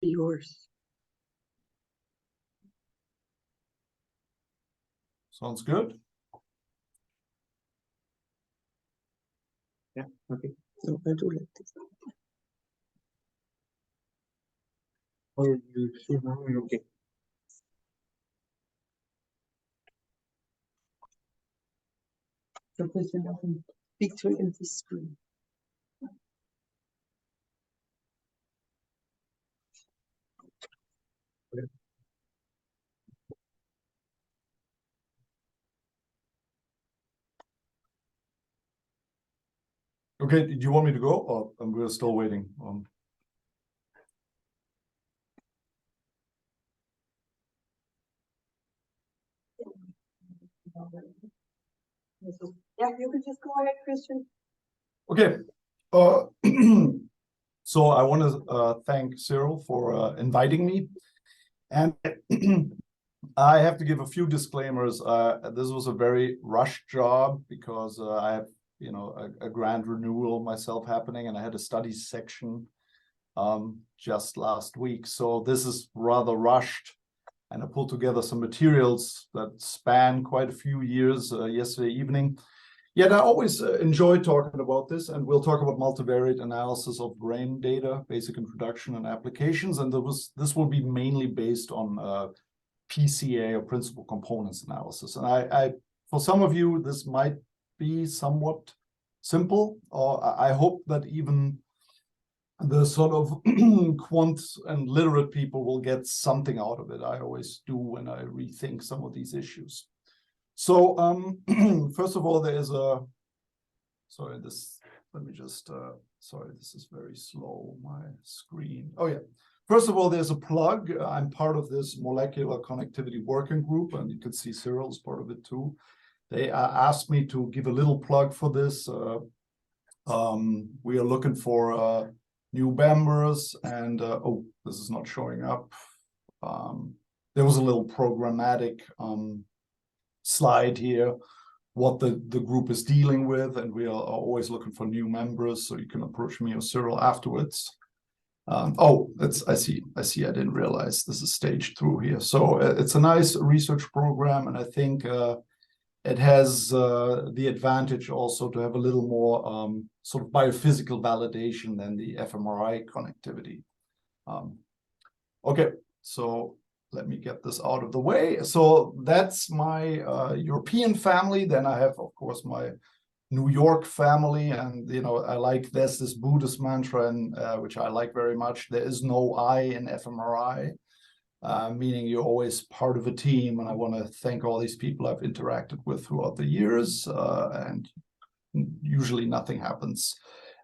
yours. Sounds good. Yeah, okay. So I do like this. Oh, you see now, okay. So we noch ein picture in the screen. Okay, do you want me to go, or we're still waiting? Yeah, you can just go ahead, Christian. Okay. So I want to thank Cyril for inviting me, and I have to give a few disclaimers. This was a very rushed job because I have, a grant renewal myself happening, and I had a studies section just last week. So this is rather rushed, and I pulled together some materials that span quite a few years yesterday evening. Yet I always enjoy talking about this, and we'll talk about multivariate analysis of grain data, basic introduction and applications, and this will be mainly based on PCA, or principal components analysis. And I for some of you, this might be somewhat simple, or I hope that even the sort of quant and literate people will get something out of it. I always do when I rethink some of these issues. So first of all, there is sorry, this is very slow, my screen. Oh yeah. First of all, there's a plug. I'm part of this molecular connectivity working group, and you can see Cyril is part of it too. They asked me to give a little plug for this. We are looking for new members, and oh, this is not showing up. There was a little programmatic slide here, what the group is dealing with, and we are always looking for new members, so you can approach me or Cyril afterwards. Oh, I see. I didn't realize this is staged through here. So it's a nice research program, and I think it has the advantage also to have a little more sort of biophysical validation than the fMRI connectivity. Okay, so let me get this out of the way. So that's my European family. Then I have, of course, my New York family, and I like this Buddhist mantra, and which I like very much. There is no I in fMRI, meaning you're always part of a team. And I want to thank all these people I've interacted with throughout the years, and usually nothing happens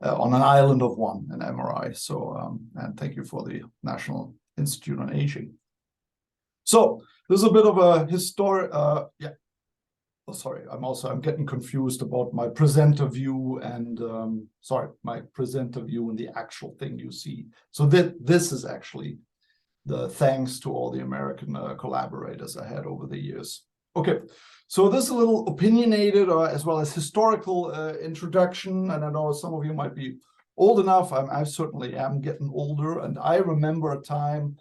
on an island of one in MRI. So and thank you for the National Institute on Aging. So there's a bit of a history. Yeah. Oh, sorry, I'm getting confused about my presenter view and my presenter view and the actual thing you see. So this is actually the thanks to all the American collaborators I had over the years. Okay, so this is a little opinionated as well as historical introduction, and I know some of you might be old enough. I certainly am getting older, and I remember a time.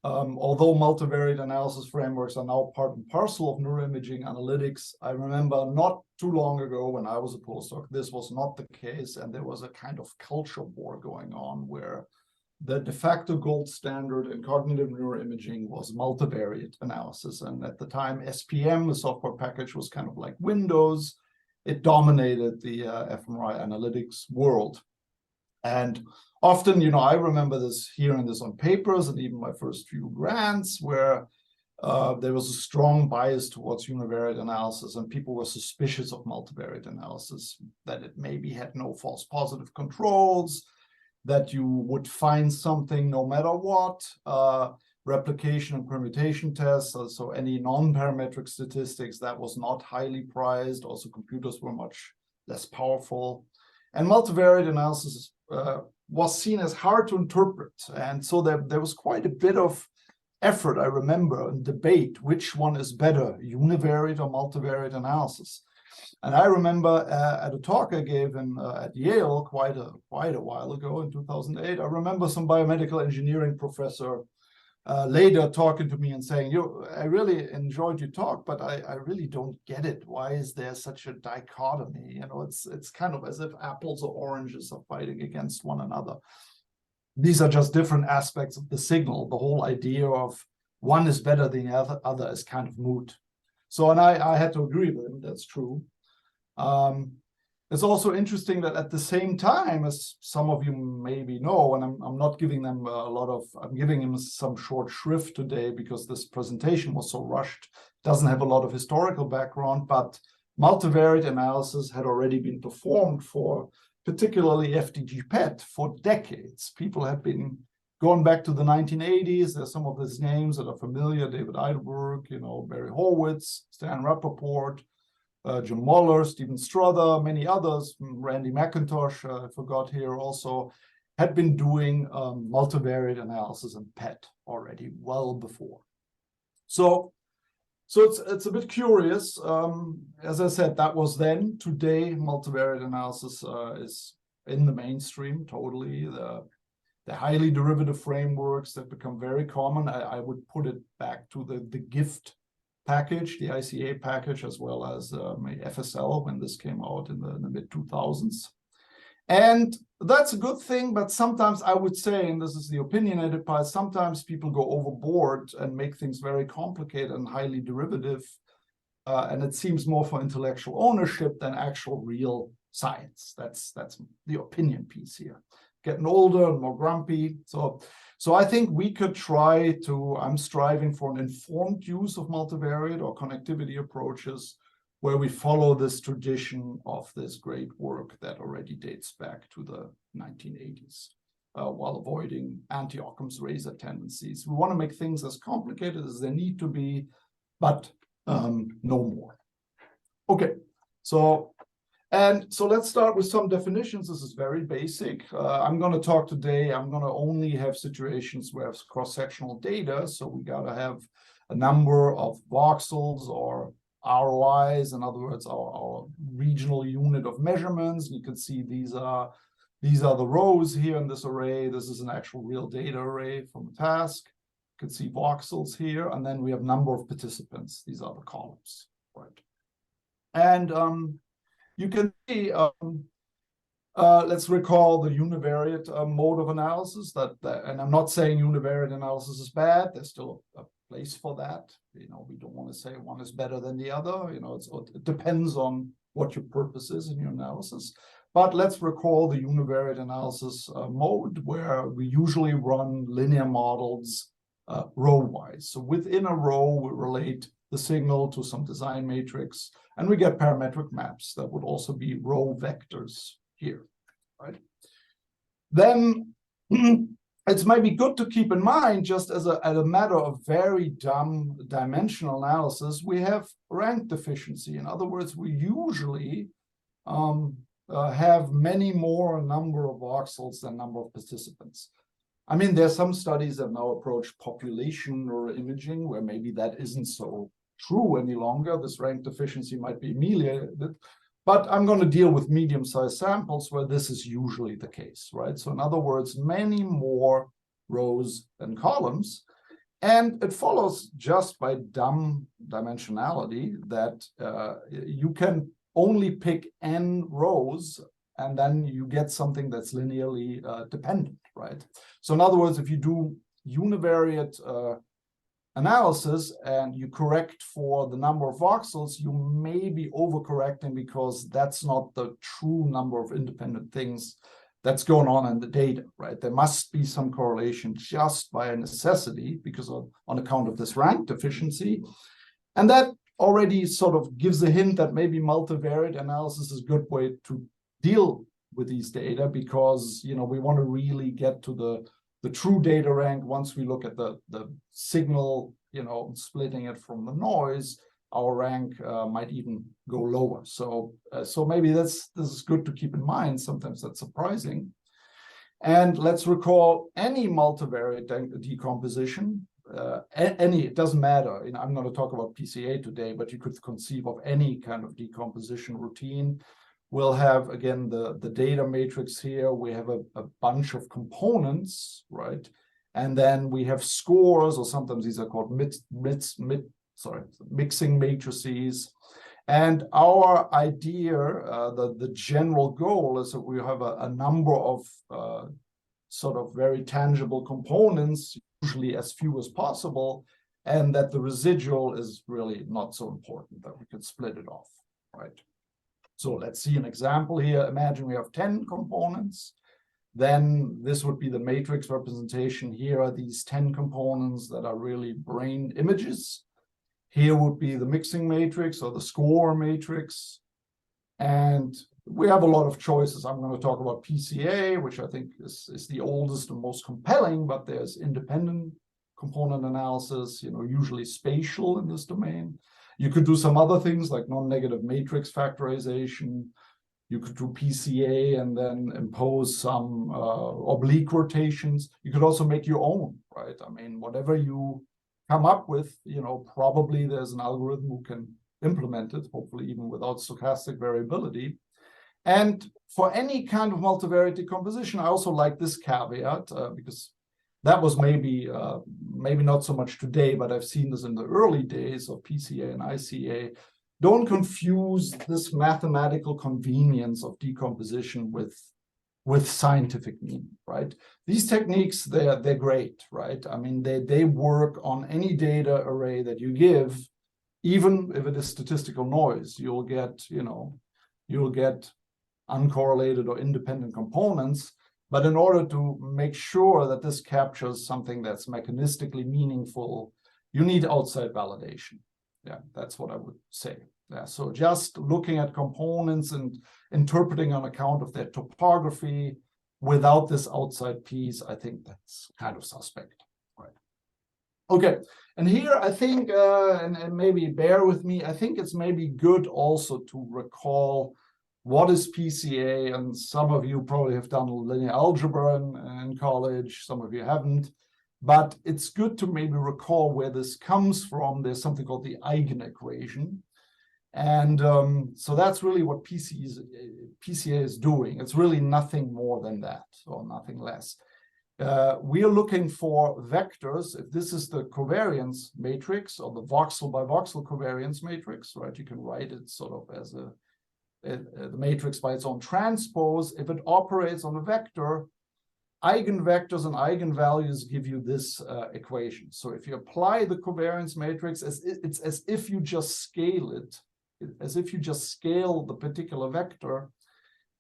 Although multivariate analysis frameworks are now part and parcel of neuroimaging analytics, I remember not too long ago when I was a postdoc, this was not the case, and there was a kind of culture war going on where the de facto gold standard in cognitive neuroimaging was multivariate analysis. And at the time, SPM, the software package, was kind of like Windows. It dominated the fMRI analytics world. And often, I remember hearing this on papers and even my first few grants where there was a strong bias towards univariate analysis, and people were suspicious of multivariate analysis, that it maybe had no false positive controls, that you would find something no matter what, replication and permutation tests, so any non-parametric statistics, that was not highly prized. Also, computers were much less powerful. And multivariate analysis was seen as hard to interpret. And so there was quite a bit of effort, I remember, and debate, which one is better, univariate or multivariate analysis. And I remember at a talk I gave at Yale quite a while ago in 2008, I remember some biomedical engineering professor later talking to me and saying, I really enjoyed your talk, but I really don't get it. Why is there such a dichotomy? You know, it's kind of as if apples or oranges are fighting against one another. These are just different aspects of the signal. The whole idea of one is better than the other is kind of moot. So, and I had to agree with him, that's true. It's also interesting that at the same time, as some of you maybe know, and I'm not giving them I'm giving him some short shrift today because this presentation was so rushed, doesn't have a lot of historical background, but multivariate analysis had already been performed for particularly FDG PET for decades. People have been going back to the 1980s. There's some of these names that are familiar: David Eidelberg, Barry Horwitz, Stan Rappaport, Jim Moller, Stephen Strother, many others, Randy McIntosh, I forgot here also, had been doing multivariate analysis in PET already well before. So it's a bit curious. As I said, that was then. Today, multivariate analysis is in the mainstream totally. The highly derivative frameworks that become very common, I would put it back to the GIFT package, the ICA package, as well as FSL when this came out in the mid-2000s. And that's a good thing, but sometimes I would say, and this is the opinionated part, sometimes people go overboard and make things very complicated and highly derivative, and it seems more for intellectual ownership than actual real science. That's the opinion piece here. Getting older and more grumpy. So I think we could try to, I'm striving for an informed use of multivariate or connectivity approaches where we follow this tradition of this great work that already dates back to the 1980s, while avoiding anti-Occam's razor tendencies. We want to make things as complicated as they need to be, but no more. Okay, so let's start with some definitions. This is very basic. I'm going to talk today, I'm going to only have situations where it's cross-sectional data. So we got to have a number of voxels or ROIs, in other words, our regional unit of measurements. You can see these are the rows here in this array. This is an actual real data array from the task. You can see voxels here, and then we have number of participants. These are the columns, right? And you can see, let's recall the univariate mode of analysis. And I'm not saying univariate analysis is bad. There's still a place for that. We don't want to say one is better than the other. It depends on what your purpose is in your analysis. But let's recall the univariate analysis mode, where we usually run linear models row-wise. So within a row, we relate the signal to some design matrix, and we get parametric maps that would also be row vectors here, right? Then it's maybe good to keep in mind, just as a matter of very dumb dimensional analysis, we have rank deficiency. In other words, we usually have many more number of voxels than number of participants. I mean, there's some studies that now approach population or imaging where maybe that isn't so true any longer. This rank deficiency might be ameliorated, but I'm going to deal with medium-sized samples where this is usually the case, right? So in other words, many more rows than columns. And it follows just by dumb dimensionality that you can only pick n rows, and then you get something that's linearly dependent, right? So in other words, if you do univariate analysis and you correct for the number of voxels, you may be overcorrecting because that's not the true number of independent things that's going on in the data, right? There must be some correlation just by necessity because on account of this rank deficiency. And that already sort of gives a hint that maybe multivariate analysis is a good way to deal with these data, because we want to really get to the true data rank. Once we look at the signal, splitting it from the noise, our rank might even go lower. So maybe this is good to keep in mind. Sometimes that's surprising. And let's recall any multivariate decomposition it doesn't matter. You know, I'm going to talk about PCA today, but you could conceive of any kind of decomposition routine. We'll have, again, the data matrix here. We have a bunch of components, right? And then we have scores, or sometimes these are called mixing matrices. And our idea, the general goal is that we have a number of sort of very tangible components, usually as few as possible, and that the residual is really not so important, that we can split it off, right? So let's see an example here. Imagine we have 10 components. Then this would be the matrix representation. Here are these 10 components that are really brain images. Here would be the mixing matrix or the score matrix. And we have a lot of choices. I'm going to talk about PCA, which I think is the oldest and most compelling, but there's independent component analysis, you know, usually spatial in this domain. You could do some other things like non-negative matrix factorization. You could do PCA and then impose some oblique rotations. You could also make your own, right? I mean, whatever you come up with, you know, probably there's an algorithm who can implement it, hopefully even without stochastic variability. And for any kind of multivariate decomposition, I also like this caveat because that was maybe not so much today, but I've seen this in the early days of PCA and ICA. Don't confuse this mathematical convenience of decomposition with scientific meaning, right? These techniques, they're great, right? I mean, they work on any data array that you give, even if it is statistical noise. You'll get uncorrelated or independent components. But in order to make sure that this captures something that's mechanistically meaningful, you need outside validation. Yeah, that's what I would say. Yeah, so just looking at components and interpreting on account of their topography without this outside piece, I think that's kind of suspect. Right. Okay, and here I think, and maybe bear with me, I think it's maybe good also to recall what is PCA, and some of you probably have done linear algebra in college, some of you haven't, but it's good to maybe recall where this comes from. There's something called the eigenequation, and so that's really what PCA is doing. It's really nothing more than that, or nothing less. We are looking for vectors. If this is the covariance matrix, or the voxel by voxel covariance matrix, right, you can write it sort of as the matrix by its own transpose. If it operates on a vector, eigenvectors and eigenvalues give you this equation. So if you apply the covariance matrix, it's as if you just scale it, as if you just scale the particular vector,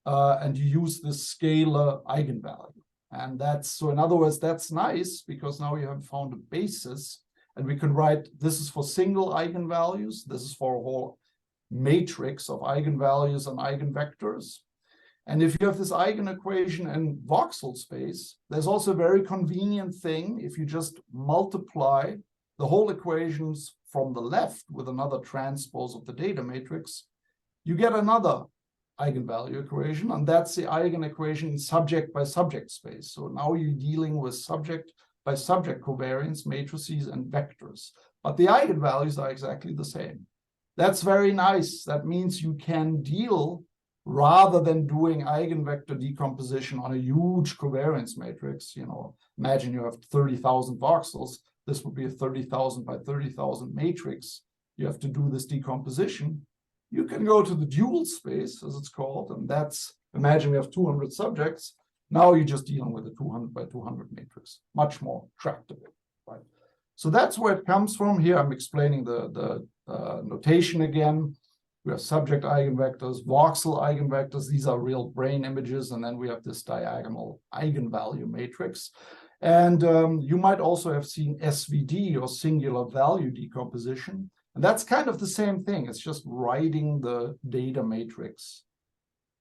and you use this scalar eigenvalue. And that's, so in other words, that's nice because now you have found a basis, and we can write, this is for single eigenvalues, this is for a whole matrix of eigenvalues and eigenvectors. And if you have this eigenequation in voxel space, there's also a very convenient thing. If you just multiply the whole equations from the left with another transpose of the data matrix, you get another eigenvalue equation, and that's the eigenequation in subject by subject space. So now you're dealing with subject by subject covariance matrices and vectors, but the eigenvalues are exactly the same. That's very nice. That means you can deal, rather than doing eigenvector decomposition on a huge covariance matrix. You know, imagine you have 30,000 voxels. This would be a 30,000 by 30,000 matrix. You have to do this decomposition. You can go to the dual space, as it's called, and that's, imagine we have 200 subjects. Now you're just dealing with a 200 by 200 matrix, much more tractable, right? So that's where it comes from. Here I'm explaining the notation again. We have subject eigenvectors, voxel eigenvectors. These are real brain images. And then we have this diagonal eigenvalue matrix. And you might also have seen SVD, or singular value decomposition. And that's kind of the same thing. It's just writing the data matrix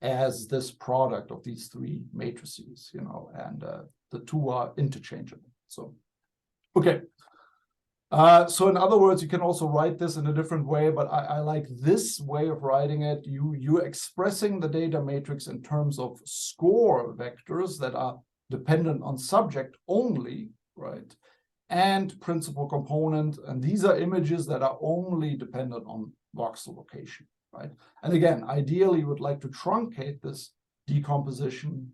as this product of these three matrices, you know, and the two are interchangeable. So, okay. So in other words, you can also write this in a different way, but I like this way of writing it. You're expressing the data matrix in terms of score vectors that are dependent on subject only, right? and principal component. And these are images that are only dependent on voxel location, right? And again, ideally, you would like to truncate this decomposition.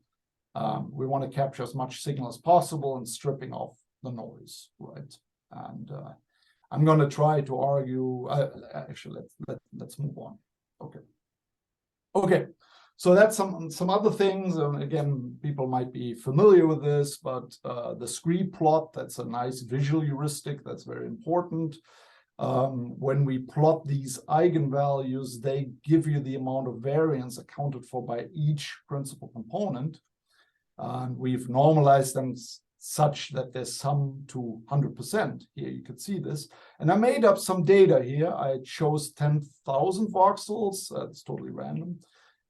We want to capture as much signal as possible and stripping off the noise, right? And I'm going to try to argue. Actually, let's move on. Okay. So that's some other things. And again, people might be familiar with this, but the scree plot, that's a nice visual heuristic. That's very important. When we plot these eigenvalues, they give you the amount of variance accounted for by each principal component. And we've normalized them such that they sum to 100%. Here you can see this. And I made up some data here. I chose 10,000 voxels. That's totally random.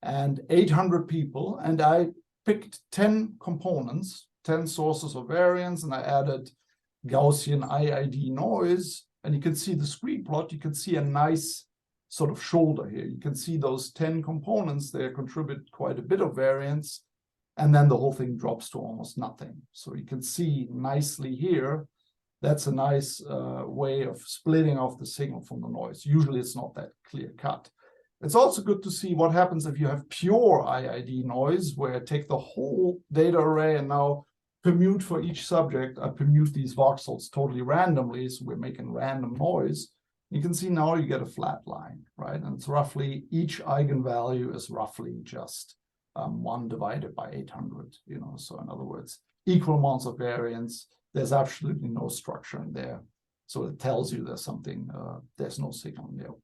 And 800 people. And I picked 10 components, 10 sources of variance. And I added Gaussian IID noise. And you can see the scree plot. You can see a nice sort of shoulder here. You can see those 10 components. They contribute quite a bit of variance. And then the whole thing drops to almost nothing. So you can see nicely here, that's a nice way of splitting off the signal from the noise. Usually it's not that clear cut. It's also good to see what happens if you have pure IID noise, where I take the whole data array and now permute for each subject. I permute these voxels totally randomly, so we're making random noise. You can see now you get a flat line, right? And it's roughly, each eigenvalue is roughly just 1 divided by 800, you know, so in other words, equal amounts of variance. There's absolutely no structure in there. So it tells you there's something, there's no signal in there.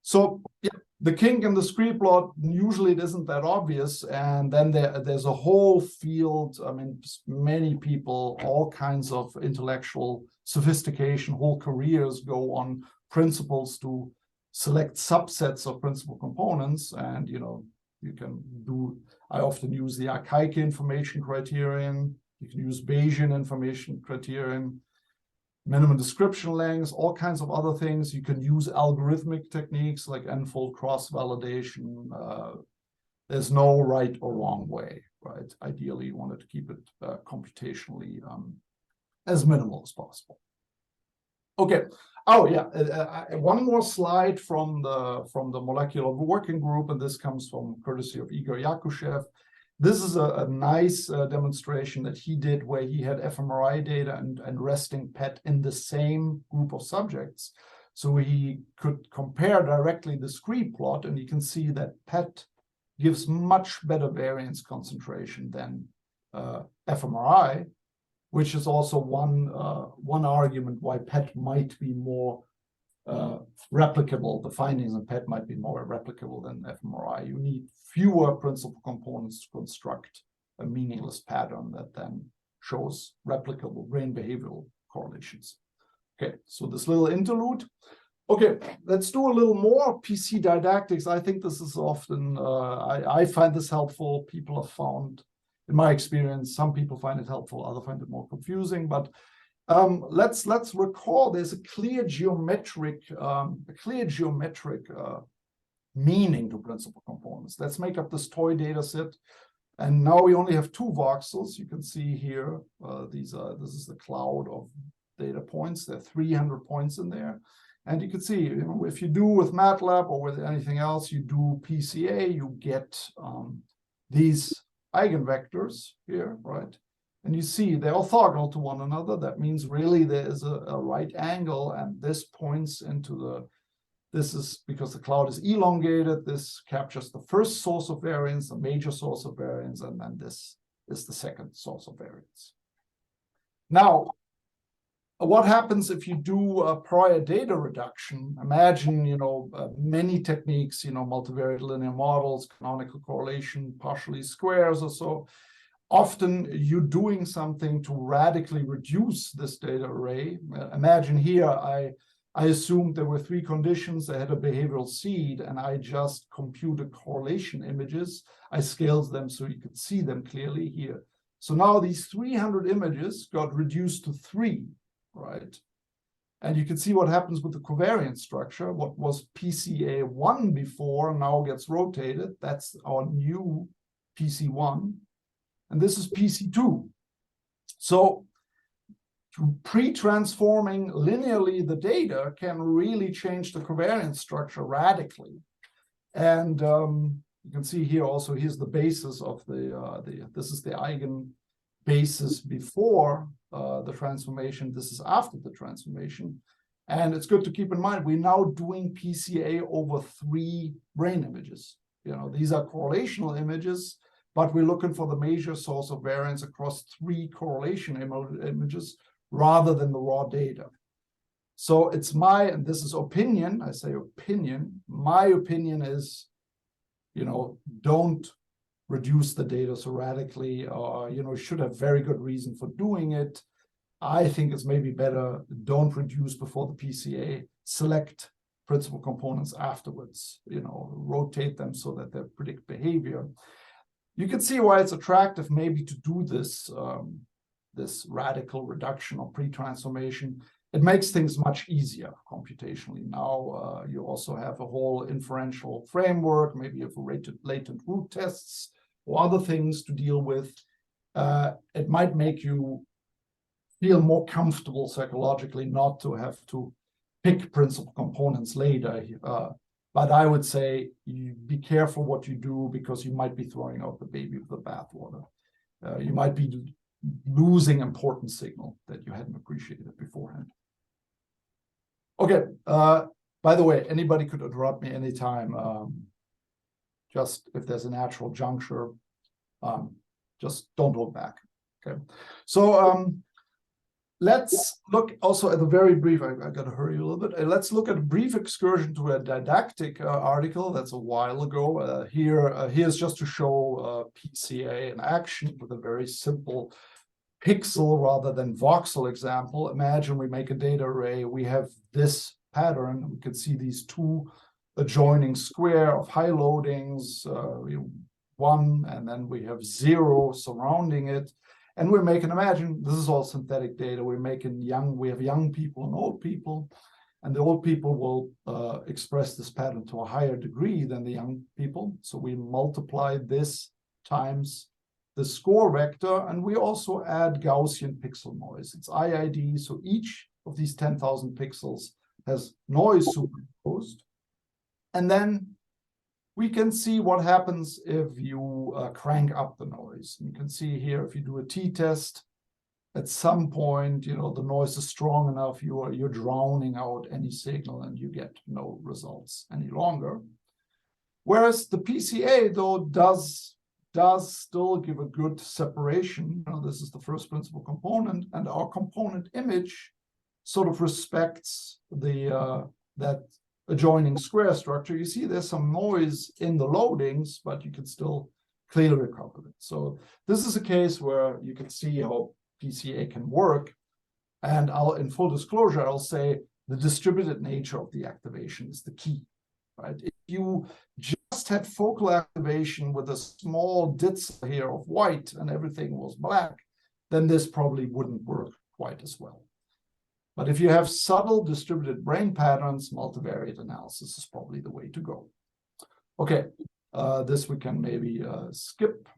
So yeah, the kink in the scree plot, usually it isn't that obvious. And then there's a whole field, I mean, many people, all kinds of intellectual sophistication, whole careers go on principles to select subsets of principal components. And, you know, you can do, I often use the archaic information criterion. You can use Bayesian information criterion, minimum description lengths, all kinds of other things. You can use algorithmic techniques like n-fold cross-validation. There's no right or wrong way, right? Ideally, you wanted to keep it computationally as minimal as possible. Okay. Oh yeah, one more slide from the molecular working group, and this comes from courtesy of Igor Yakushev. This is a nice demonstration that he did where he had fMRI data and resting PET in the same group of subjects. So he could compare directly the scree plot, and you can see that PET gives much better variance concentration than fMRI, which is also one argument why PET might be more replicable. The findings in PET might be more replicable than fMRI. You need fewer principal components to construct a meaningless pattern that then shows replicable brain behavioral correlations. Okay, so this little interlude. Okay, let's do a little more PC didactics. I think this is often, I find this helpful. People have found, in my experience, some people find it helpful, others find it more confusing, but let's recall there's a clear geometric meaning to principal components. Let's make up this toy data set. And now we only have 2 voxels. You can see here, this is the cloud of data points. There are 300 points in there. And you can see, you know, if you do with MATLAB or with anything else, you do PCA, you get these eigenvectors here, right? And you see they're orthogonal to one another. That means really there is a right angle, and this points into this is because the cloud is elongated. This captures the first source of variance, the major source of variance, and then this is the second source of variance. Now, what happens if you do a prior data reduction? Imagine, you know, many techniques, you know, multivariate linear models, canonical correlation, partial least squares or so. Often you're doing something to radically reduce this data array. Imagine here, I assumed there were 3 conditions. I had a behavioral seed, and I just computed correlation images. I scaled them so you could see them clearly here. So now these 300 images got reduced to 3, right? And you can see what happens with the covariance structure. What was PCA1 before now gets rotated. That's our new PC1. And this is PC2. So pre-transforming linearly the data can really change the covariance structure radically. And you can see here also, here's the basis of this is the eigen basis before the transformation. This is after the transformation. And it's good to keep in mind, we're now doing PCA over 3 brain images. These are correlational images, but we're looking for the major source of variance across 3 correlation images rather than the raw data. So it's and this is opinion, I say opinion, my opinion is, don't reduce the data so radically, or, should have very good reason for doing it. I think it's maybe better, don't reduce before the PCA, select principal components afterwards, rotate them so that they predict behavior. You can see why it's attractive maybe to do this, this radical reduction or pre-transformation. It makes things much easier computationally. Now you also have a whole inferential framework, maybe you have latent root tests or other things to deal with. It might make you feel more comfortable psychologically not to have to pick principal components later. But I would say you be careful what you do, because you might be throwing out the baby with the bathwater. You might be losing important signal that you hadn't appreciated beforehand. Okay, by the way, anybody could interrupt me anytime. Just if there's a natural juncture, just don't hold back. Okay, so let's look also at a very brief, I got to hurry a little bit. Let's look at a brief excursion to a didactic article that's a while ago. Here's just to show PCA in action with a very simple pixel rather than voxel example. Imagine we make a data array. We have this pattern. We can see these 2 adjoining square of high loadings, 1, and then we have 0 surrounding it. And we're making, imagine, this is all synthetic data. We have young people and old people, and the old people will express this pattern to a higher degree than the young people. So we multiply this times the score vector, and we also add Gaussian pixel noise. It's IID, so each of these 10,000 pixels has noise superimposed. And then we can see what happens if you crank up the noise. You can see here, if you do a t-test, at some point, the noise is strong enough, you're drowning out any signal and you get no results any longer. Whereas the PCA, though, does still give a good separation. This is the first principal component, and our component image sort of respects that adjoining square structure. You see there's some noise in the loadings, but you can still clearly recover it. So this is a case where you can see how PCA can work. And in full disclosure, I'll say the distributed nature of the activation is the key, right? If you just had focal activation with a small ditz here of white and everything was black, then this probably wouldn't work quite as well. But if you have subtle distributed brain patterns, multivariate analysis is probably the way to go. Okay, this we can maybe skip.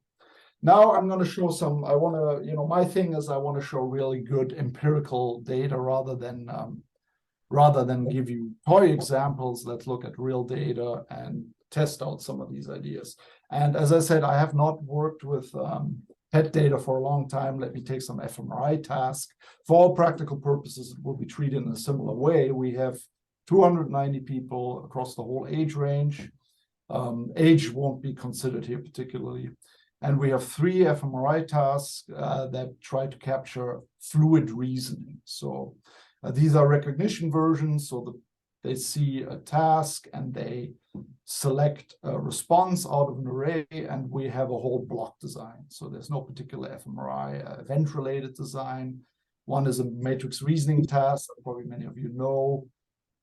Now I'm going to show some, my thing is I want to show really good empirical data rather than give you toy examples. Let's look at real data and test out some of these ideas. And as I said, I have not worked with PET data for a long time. Let me take some fMRI task. For all practical purposes, it will be treated in a similar way. We have 290 people across the whole age range. Age won't be considered here particularly. And we have 3 fMRI tasks that try to capture fluid reasoning. So these are recognition versions. So they see a task and they select a response out of an array, and we have a whole block design. So there's no particular fMRI event-related design. One is a matrix reasoning task, probably many of you know.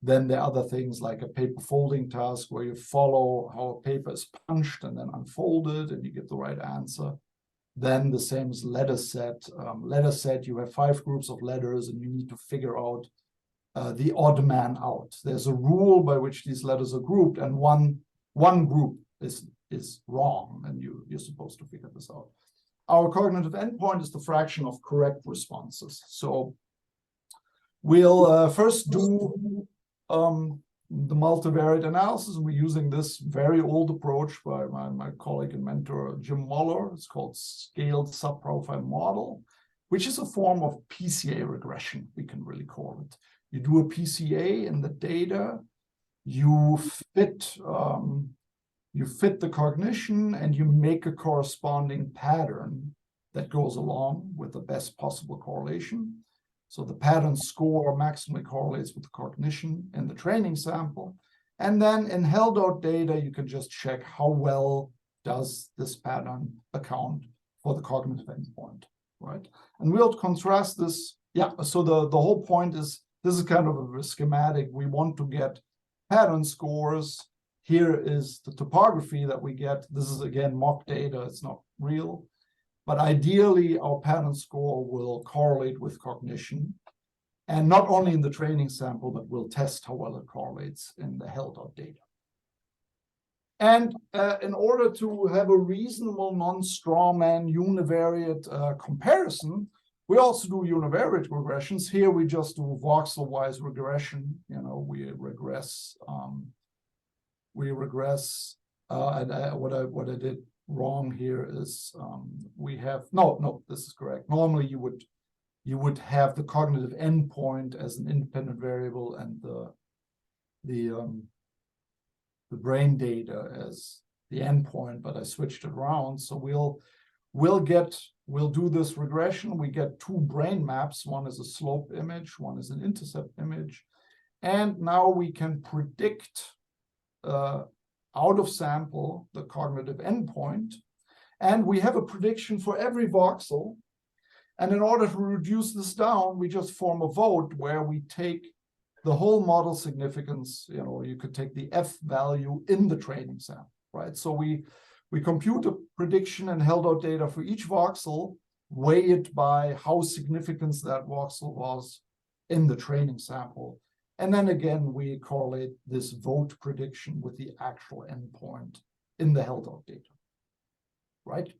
Then there are other things like a paper folding task where you follow how a paper is punched and then unfolded and you get the right answer. Then the same as letter set. Letter set, you have 5 groups of letters and you need to figure out the odd man out. There's a rule by which these letters are grouped, and one group is wrong, and you're supposed to figure this out. Our cognitive endpoint is the fraction of correct responses. So We'll first do the multivariate analysis. We're using this very old approach by my colleague and mentor, Jim Muller. It's called Scaled Subprofile Model, which is a form of PCA regression, we can really call it. You do a PCA in the data, you fit the cognition, and you make a corresponding pattern that goes along with the best possible correlation. So the pattern score maximally correlates with the cognition in the training sample. And then in held out data, you can just check how well does this pattern account for the cognitive endpoint, right? And we'll contrast this. Yeah, so the whole point is, this is kind of a schematic. We want to get pattern scores. Here is the topography that we get. This is, again, mock data. It's not real. But ideally, our pattern score will correlate with cognition. And not only in the training sample, but we'll test how well it correlates in the held out data. And in order to have a reasonable non-strawman univariate comparison, we also do univariate regressions. Here we just do voxel-wise regression. You know, we regress. And what I did wrong here is we have this is correct. Normally you would have the cognitive endpoint as an independent variable and the brain data as the endpoint, but I switched it around. So we'll do this regression. We get two brain maps. One is a slope image, one is an intercept image, and now we can predict out of sample the cognitive endpoint, and we have a prediction for every voxel. And in order to reduce this down, we just form a vote where we take the whole model significance. You know, you could take the F value in the training sample, right? So we compute a prediction and held out data for each voxel, weigh it by how significant that voxel was in the training sample. And then again, we correlate this vote prediction with the actual endpoint in the held out data, right?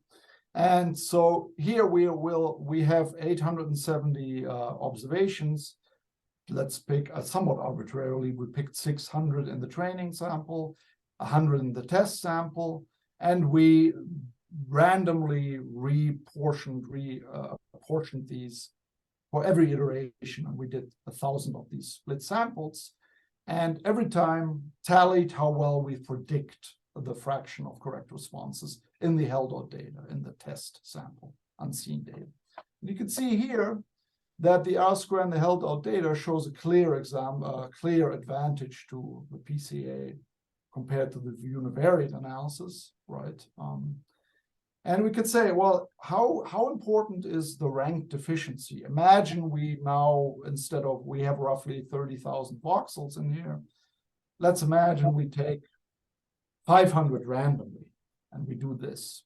And so here we have 870 observations. Let's pick somewhat arbitrarily. We picked 600 in the training sample, 100 in the test sample, and we randomly apportioned these for every iteration, and we did 1,000 of these split samples, and every time tallied how well we predict the fraction of correct responses in the held out data, in the test sample, unseen data. And you can see here that the R-square and the held out data shows a clear advantage to the PCA compared to the univariate analysis, right? And we could say, well, how important is the rank deficiency? Imagine we now, we have roughly 30,000 voxels in here. Let's imagine we take 500 randomly, and we do this.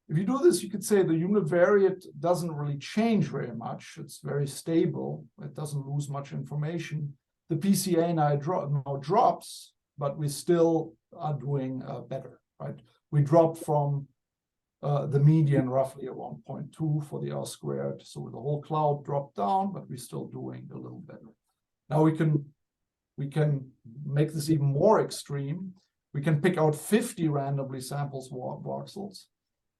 If you do this, you could say the univariate doesn't really change very much. It's very stable. It doesn't lose much information. The PCA now drops, but we still are doing better, right? We drop from the median roughly at 1.2 for the R squared. So the whole cloud dropped down, but we're still doing a little better. Now we can make this even more extreme. We can pick out 50 randomly samples voxels.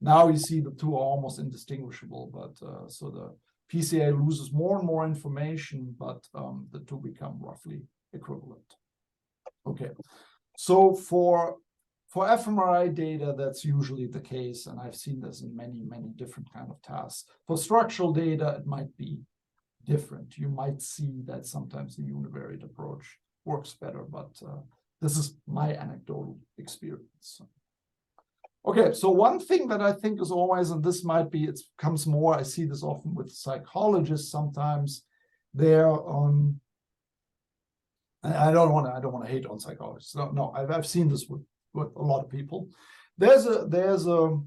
Now you see the two are almost indistinguishable, but so the PCA loses more and more information, but the two become roughly equivalent. Okay, so for fMRI data, that's usually the case, and I've seen this in many, many different kind of tasks. For structural data, it might be different. You might see that sometimes the univariate approach works better, but this is my anecdotal experience. Okay, so one thing that I think is always, and this might be, it comes more, I see this often with psychologists sometimes, they're I don't want to hate on psychologists. No, I've seen this with a lot of people. There's a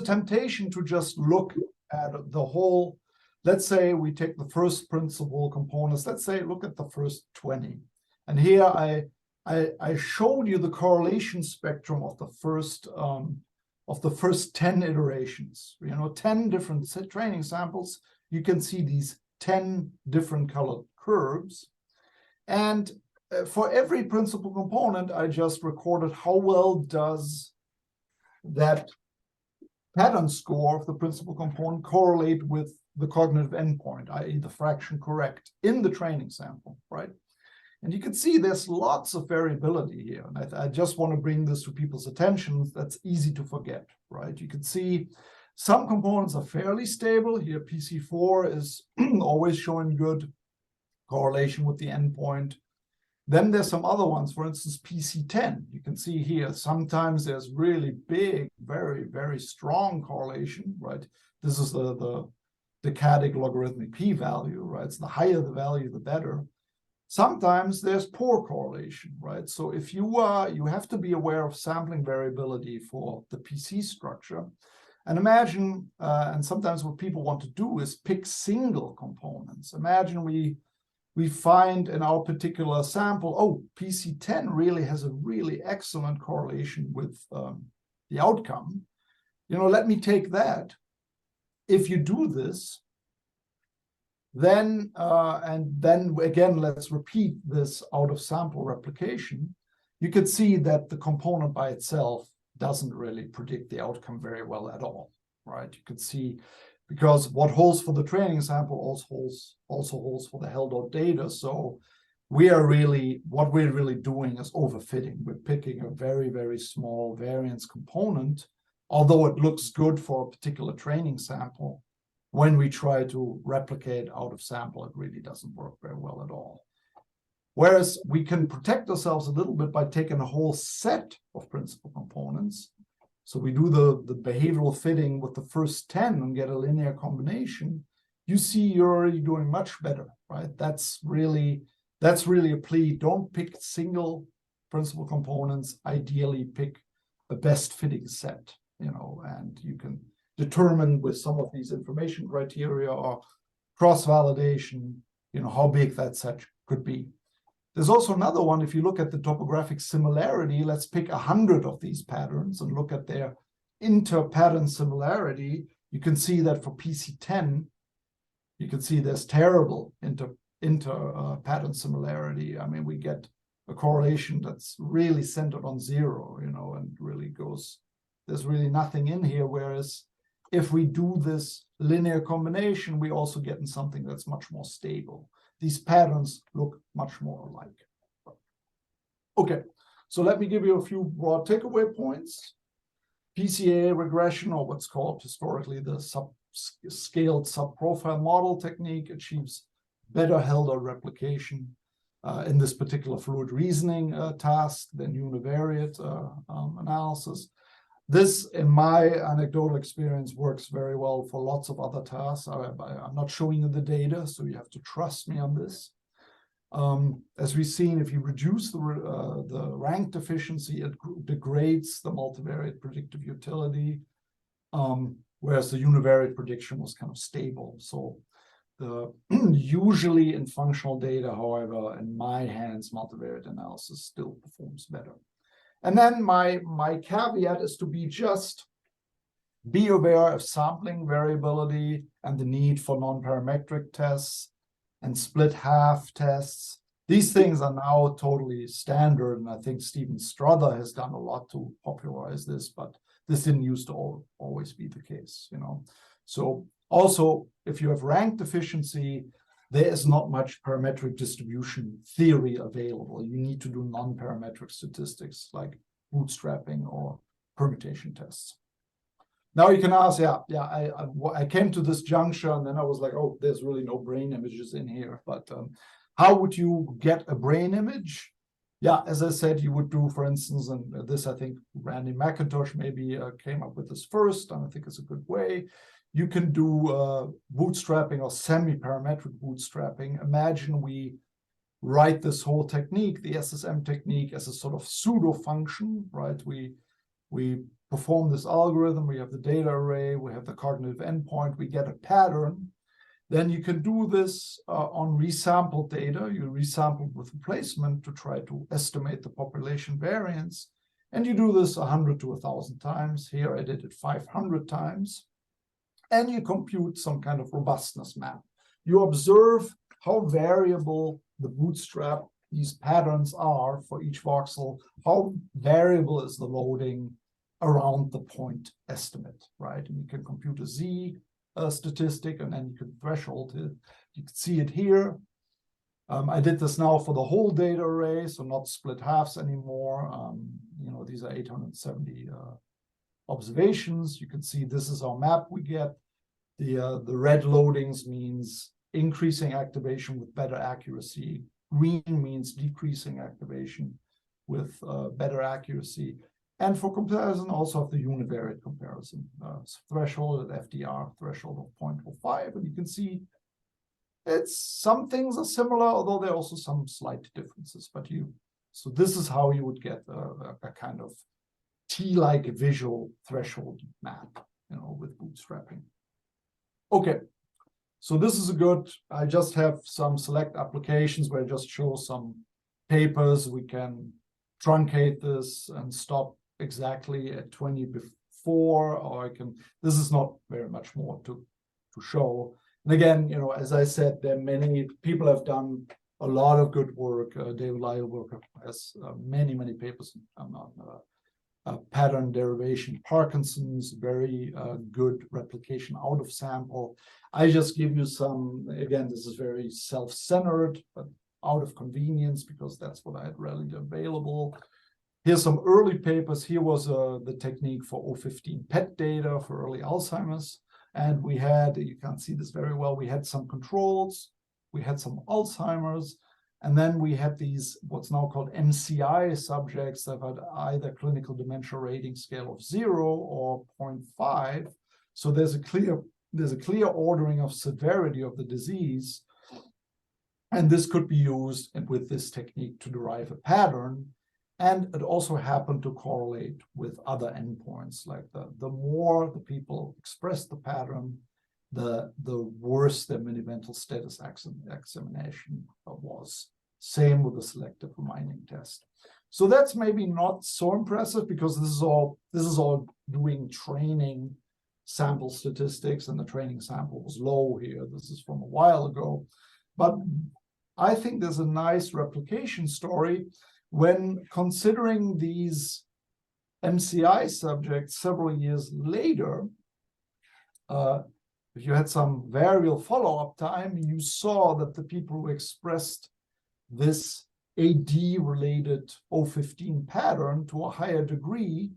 temptation to just look at the whole. Let's say we take the first principal components. Let's say look at the first 20, and here I showed you the correlation spectrum of the first 10 iterations. 10 different training samples. You can see these 10 different colored curves. And for every principal component, I just recorded how well does that pattern score of the principal component correlate with the cognitive endpoint, i.e. the fraction correct in the training sample, right? And you can see there's lots of variability here. And I just want to bring this to people's attention. That's easy to forget, right? You can see some components are fairly stable. Here, PC4 is always showing good correlation with the endpoint. Then there's some other ones, for instance, PC10. You can see here, sometimes there's really big, very, very strong correlation, right? This is the decadic logarithmic p-value, right? So the higher the value, the better. Sometimes there's poor correlation, right? So if you have to be aware of sampling variability for the PC structure. And imagine, and sometimes what people want to do is pick single components. Imagine we find in our particular sample, oh, PC10 really has a really excellent correlation with the outcome. Let me take that. If you do this, then, and then again, let's repeat this out of sample replication, you could see that the component by itself doesn't really predict the outcome very well at all, right? You could see, because what holds for the training sample also holds for the held-out data. So what we're really doing is overfitting. We're picking a very, very small variance component, although it looks good for a particular training sample. When we try to replicate out of sample, it really doesn't work very well at all. Whereas we can protect ourselves a little bit by taking a whole set of principal components. So we do the behavioral fitting with the first 10 and get a linear combination. You see you're already doing much better, right? That's really a plea. Don't pick single principal components. Ideally, pick a best fitting set, and you can determine with some of these information criteria or cross-validation, how big that set could be. There's also another one. If you look at the topographic similarity, let's pick 100 of these patterns and look at their inter-pattern similarity. You can see that for PC10, you can see there's terrible inter-pattern similarity. I mean, we get a correlation that's really centered on 0, and really there's really nothing in here. Whereas if we do this linear combination, we also get in something that's much more stable. These patterns look much more alike. Okay, so let me give you a few broad takeaway points. PCA regression, or what's called historically the scaled subprofile model technique, achieves better held-out replication in this particular fluid reasoning task than univariate analysis. This, in my anecdotal experience, works very well for lots of other tasks. I'm not showing you the data, so you have to trust me on this. As we've seen, if you reduce the rank deficiency, it degrades the multivariate predictive utility, whereas the univariate prediction was kind of stable. So usually in functional data, however, in my hands, multivariate analysis still performs better. And then my caveat is to be aware of sampling variability and the need for non-parametric tests and split half tests. These things are now totally standard, and I think Stephen Strother has done a lot to popularize this, but this didn't used to always be the case, So also, if you have rank deficiency, there is not much parametric distribution theory available. You need to do non-parametric statistics like bootstrapping or permutation tests. Now you can ask, I came to this juncture and then I was like, oh, there's really no brain images in here. But how would you get a brain image? Yeah, as I said, you would do, for instance, and this I think Randy McIntosh maybe came up with this first, and I think it's a good way. You can do bootstrapping or semi-parametric bootstrapping. Imagine we write this whole technique, the SSM technique, as a sort of pseudo function, right? We perform this algorithm, we have the data array, we have the cognitive endpoint, we get a pattern. Then you can do this on resampled data. You resample with replacement to try to estimate the population variance. And you do this 100 to 1,000 times. Here I did it 500 times. And you compute some kind of robustness map. you observe how variable the bootstrap, these patterns are for each voxel, how variable is the loading around the point estimate, right? And you can compute a z statistic, and then you can threshold it. You can see it here. I did this now for the whole data array, so not split halves anymore. You know, these are 870 observations. You can see this is our map we get. The red loadings means increasing activation with better accuracy. Green means decreasing activation with better accuracy. And for comparison, also of the univariate comparison. Threshold at FDR, threshold of 0.05. And you can see some things are similar, although there are also some slight differences. So this is how you would get a kind of T-like visual threshold map, you know, with bootstrapping. Okay, so this is I just have some select applications where I just show some papers. We can truncate this and stop exactly at 20 before, or this is not very much more to show. And again, you know, as I said, there are many people have done a lot of good work. David Lyleworth has many papers on pattern derivation. Parkinson's, very good replication out of sample. I just give you some, again, this is very self-centered, but out of convenience because that's what I had readily available. Here's some early papers. Here was the technique for 015 PET data for early Alzheimer's. And we had, you can't see this very well, we had some controls, we had some Alzheimer's, and then we had these, what's now called MCI subjects that had either clinical dementia rating scale of 0 or 0.5. So there's a clear ordering of severity of the disease. And this could be used with this technique to derive a pattern. And it also happened to correlate with other endpoints, like the more the people expressed the pattern, the worse their mini-mental status examination was. Same with the selective reminding test. So that's maybe not so impressive because this is all doing training sample statistics, and the training sample was low here. This is from a while ago. But I think there's a nice replication story when considering these MCI subjects several years later. If you had some variable follow-up time, you saw that the people who expressed this AD-related 015 pattern to a higher degree,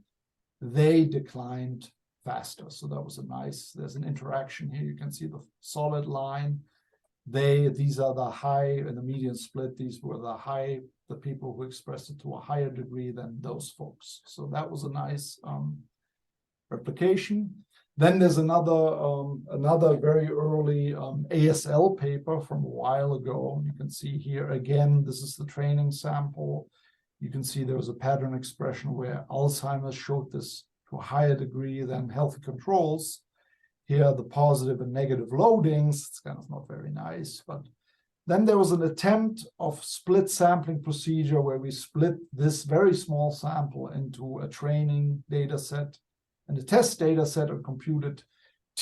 they declined faster. So that was there's an interaction here. You can see the solid line. These are the high and the median split. These were the people who expressed it to a higher degree than those folks. So that was a nice replication. Then there's another very early ASL paper from a while ago. You can see here again, this is the training sample. You can see there was a pattern expression where Alzheimer's showed this to a higher degree than healthy controls. Here, the positive and negative loadings, it's kind of not very nice. But then there was an attempt of split sampling procedure where we split this very small sample into a training data set and a test data set, and computed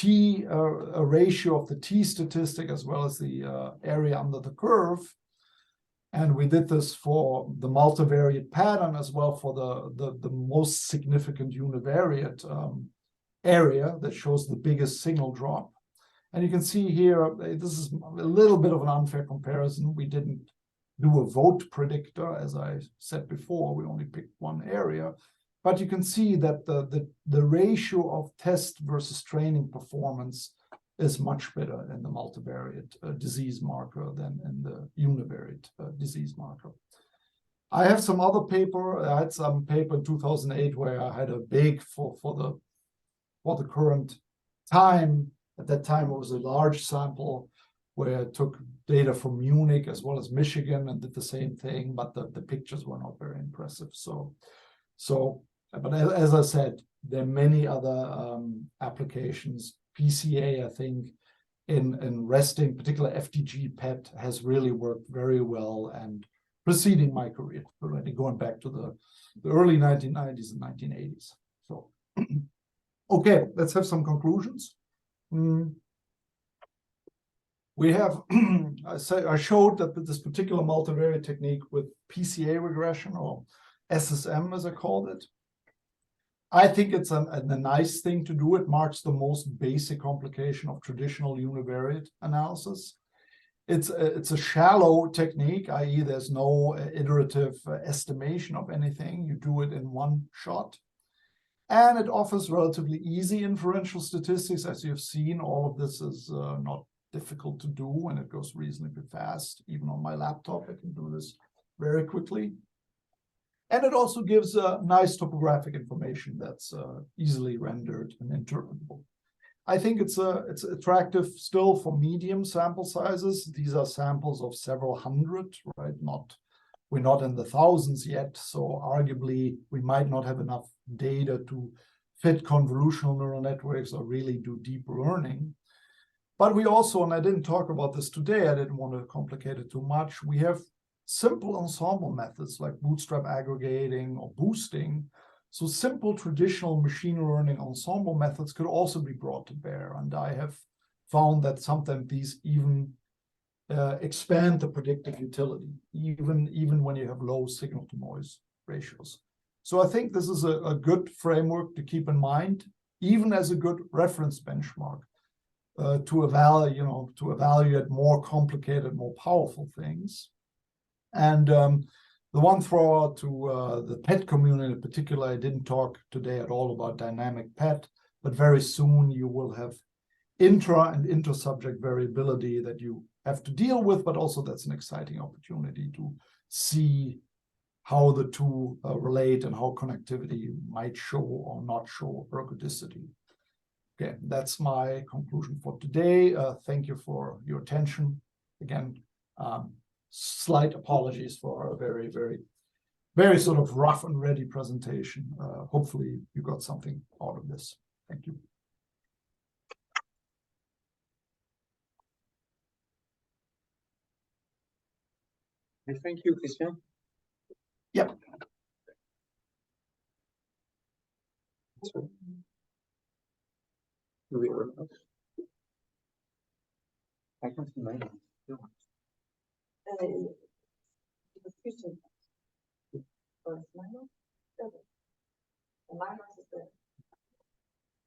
a ratio of the T statistic as well as the area under the curve. And we did this for the multivariate pattern as well for the most significant univariate area that shows the biggest signal drop. And you can see here, this is a little bit of an unfair comparison. We didn't do a vote predictor, as I said before, we only picked one area. But you can see that the ratio of test versus training performance is much better in the multivariate disease marker than in the univariate disease marker. I have some other paper. I had some paper in 2008 where I had a big, for the current time. At that time, it was a large sample where I took data from Munich as well as Michigan and did the same thing, but the pictures were not very impressive. But as I said, there are many other applications. PCA, I think, in resting, particularly FDG PET, has really worked very well and preceding my career, already going back to the early 1990s and 1980s. So, okay, let's have some conclusions. We have, I showed that with this particular multivariate technique with PCA regression, or SSM as I called it. I think it's a nice thing to do. It marks the most basic complication of traditional univariate analysis. It's a shallow technique, i.e. there's no iterative estimation of anything. You do it in one shot. And it offers relatively easy inferential statistics. As you've seen, all of this is not difficult to do, and it goes reasonably fast. Even on my laptop, I can do this very quickly. And it also gives nice topographic information that's easily rendered and interpretable. I think it's attractive still for medium sample sizes. These are samples of several hundred, right? We're not in the thousands yet, so arguably we might not have enough data to fit convolutional neural networks or really do deep learning. But we also, and I didn't talk about this today, I didn't want to complicate it too much, we have simple ensemble methods like bootstrap aggregating or boosting. So simple traditional machine learning ensemble methods could also be brought to bear. And I have found that sometimes these even expand the predictive utility, even when you have low signal to noise ratios. So I think this is a good framework to keep in mind, even as a good reference benchmark to evaluate more complicated, more powerful things. And the one throw out to the PET community in particular, I didn't talk today at all about dynamic PET, but very soon you will have intra and inter-subject variability that you have to deal with, but also that's an exciting opportunity to see how the two relate and how connectivity might show or not show ergodicity. Okay, that's my conclusion for today. Thank you for your attention. Again, slight apologies for a very, very, very sort of rough and ready presentation. Hopefully you got something out of this. Thank you. Thank you, Christian. Yep. So, do we run out? I can't see mine. Christian. Or is mine on? Okay. And mine was